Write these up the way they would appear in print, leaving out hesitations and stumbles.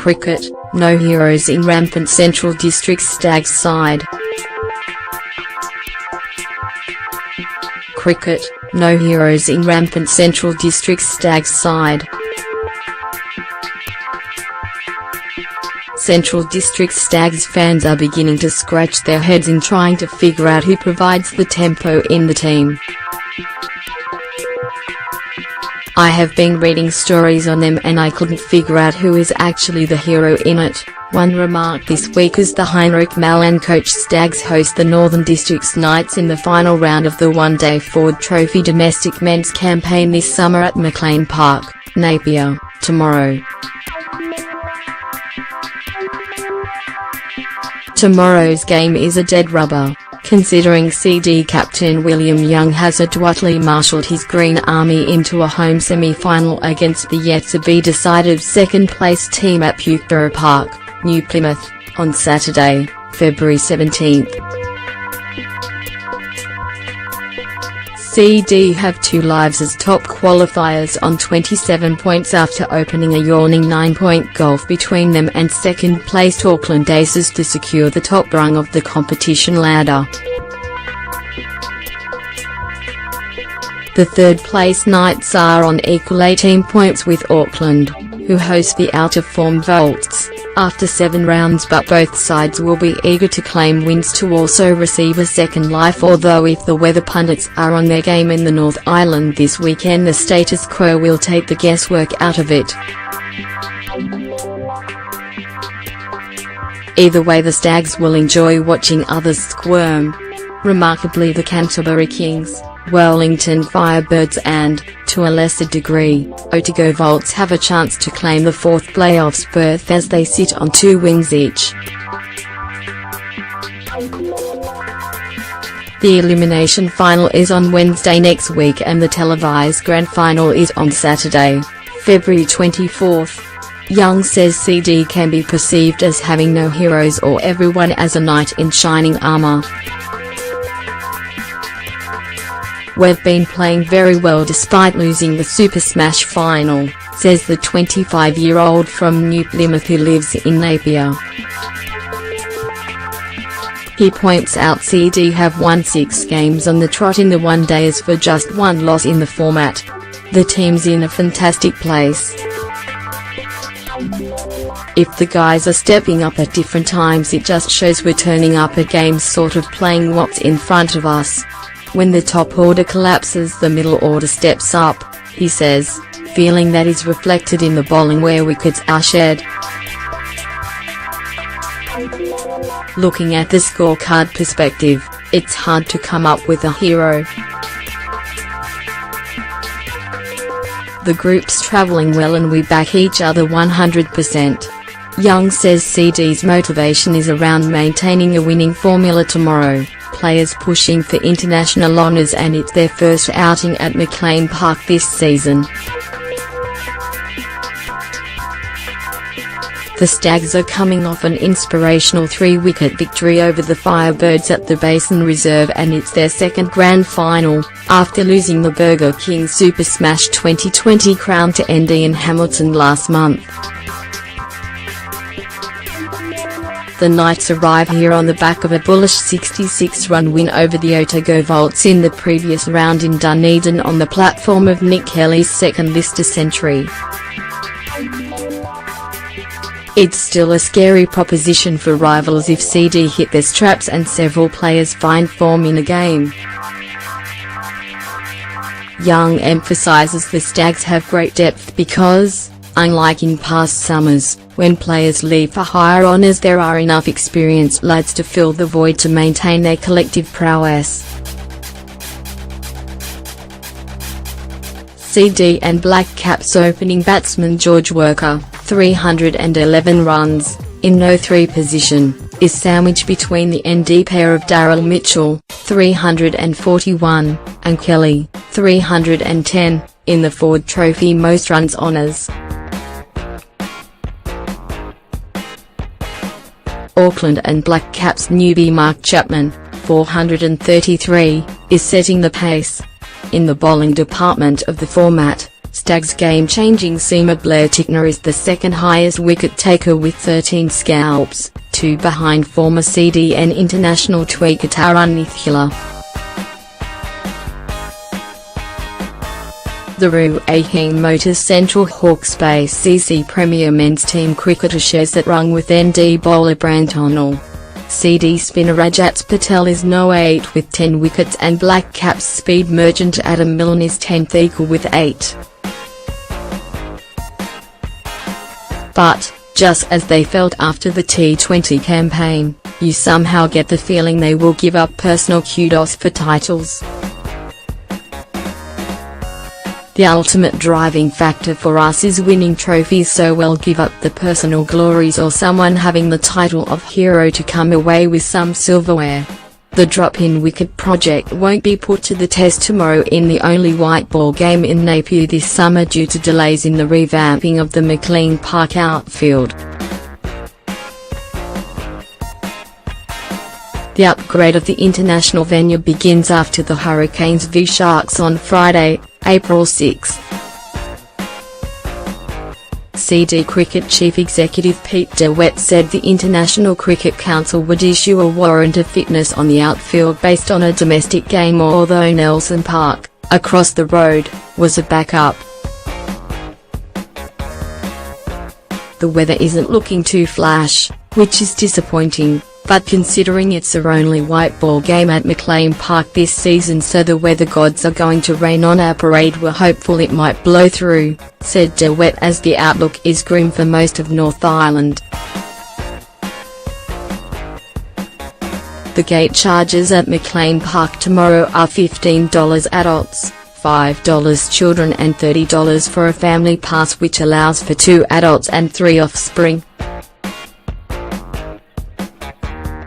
Cricket, no heroes in rampant Central District Stags side. Cricket, no heroes in rampant Central District Stags side. Central District Stags fans are beginning to scratch their heads in trying to figure out who provides the tempo in the team. I have been reading stories on them and I couldn't figure out who is actually the hero in it, one remarked this week as the Heinrich Mallan-coached Stags host the Northern Districts Knights in the final round of the one-day Ford Trophy domestic men's campaign this summer at McLean Park, Napier, tomorrow. Tomorrow's game is a dead rubber, considering CD captain William Young has adroitly marshalled his Green Army into a home semi-final against the yet-to-be-decided second-place team at Peterborough Park, New Plymouth, on Saturday, February 17. CD have 2 lives as top qualifiers on 27 points after opening a yawning 9-point gulf between them and second-placed Auckland Aces to secure the top rung of the competition ladder. The third-place Knights are on equal 18 points with Auckland, who host the out-of-form Volts, after 7 rounds, but both sides will be eager to claim wins to also receive a second life, although if the weather pundits are on their game in the North Island this weekend, the status quo will take the guesswork out of it. Either way, the Stags will enjoy watching others squirm. Remarkably, the Canterbury Kings, Wellington Firebirds and, to a lesser degree, Otago Volts have a chance to claim the 4th playoffs berth as they sit on 2 wins each. The elimination final is on Wednesday next week and the televised grand final is on Saturday, February 24. Young says CD can be perceived as having no heroes or everyone as a knight in shining armour. "We've been playing very well despite losing the Super Smash final," says the 25-year-old from New Plymouth who lives in Napier. He points out CD have won 6 games on the trot in the one-days for just 1 loss in the format. The team's in a fantastic place. "If the guys are stepping up at different times, it just shows we're turning up at games, sort of playing what's in front of us. When the top order collapses, the middle order steps up," he says, feeling that is reflected in the bowling where wickets are shed. Looking at the scorecard perspective, it's hard to come up with a hero. "The group's travelling well and we back each other 100%. Young says CD's motivation is around maintaining a winning formula tomorrow, players pushing for international honours, and it's their first outing at McLean Park this season. The Stags are coming off an inspirational 3-wicket victory over the Firebirds at the Basin Reserve, and it's their second grand final, after losing the Burger King Super Smash 2020 crown to ND in Hamilton last month. The Knights arrive here on the back of a bullish 66-run win over the Otago Volts in the previous round in Dunedin on the platform of Nick Kelly's second Lister century. It's still a scary proposition for rivals if CD hit their straps and several players find form in a game. Young emphasises the Stags have great depth because, unlike in past summers, when players leave for higher honours, there are enough experienced lads to fill the void to maintain their collective prowess. CD and Black Caps opening batsman George Worker, 311 runs, in no-3 position, is sandwiched between the ND pair of Daryl Mitchell, 341, and Kelly, 310, in the Ford Trophy most runs honours. Auckland and Black Caps newbie Mark Chapman, 433, is setting the pace. In the bowling department of the format, Stags game-changing seamer Blair Tickner is the second highest wicket-taker with 13 scalps, 2 behind former CD and international tweaker Tarun Ithula. The Ruahine Motors Central Hawke's Bay CC Premier Men's Team cricketer shares that rung with ND bowler Brant O'Neill. CD spinner Rajat Patel is no 8 with 10 wickets and Black Caps speed merchant Adam Milne is 10th equal with 8. But, just as they felt after the T20 campaign, you somehow get the feeling they will give up personal kudos for titles. The ultimate driving factor for us is winning trophies, so we'll give up the personal glories or someone having the title of hero to come away with some silverware. The drop-in wicket project won't be put to the test tomorrow in the only white ball game in Napier this summer due to delays in the revamping of the McLean Park outfield. The upgrade of the international venue begins after the Hurricanes v Sharks on Friday, April 6. CD Cricket Chief Executive Pete DeWitt said the International Cricket Council would issue a warrant of fitness on the outfield based on a domestic game, although Nelson Park, across the road, was a backup. The weather isn't looking too flash, which is disappointing, but considering it's our only white ball game at McLean Park this season, so the weather gods are going to rain on our parade, we're hopeful it might blow through, said DeWitt, as the outlook is grim for most of North Island. The gate charges at McLean Park tomorrow are $15 adults, $5 children and $30 for a family pass, which allows for 2 adults and 3 offspring.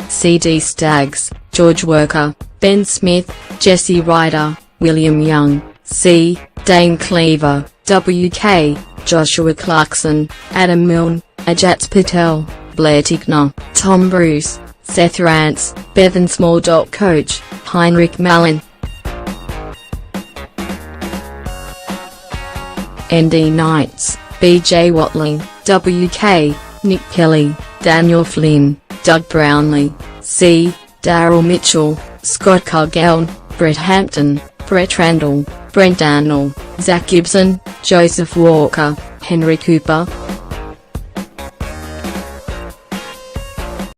CD Stags: George Worker, Ben Smith, Jesse Ryder, William Young, C. Dane Cleaver, WK, Joshua Clarkson, Adam Milne, Ajat Patel, Blair Tickner, Tom Bruce, Seth Rance, Bevan Small. Coach, Heinrich Mallon. ND Knights: BJ Watling, WK, Nick Kelly, Daniel Flynn, Doug Brownlee, C. Daryl Mitchell, Scott Cargill, Brett Hampton, Brett Randall, Brent Darnell, Zach Gibson, Joseph Walker, Henry Cooper.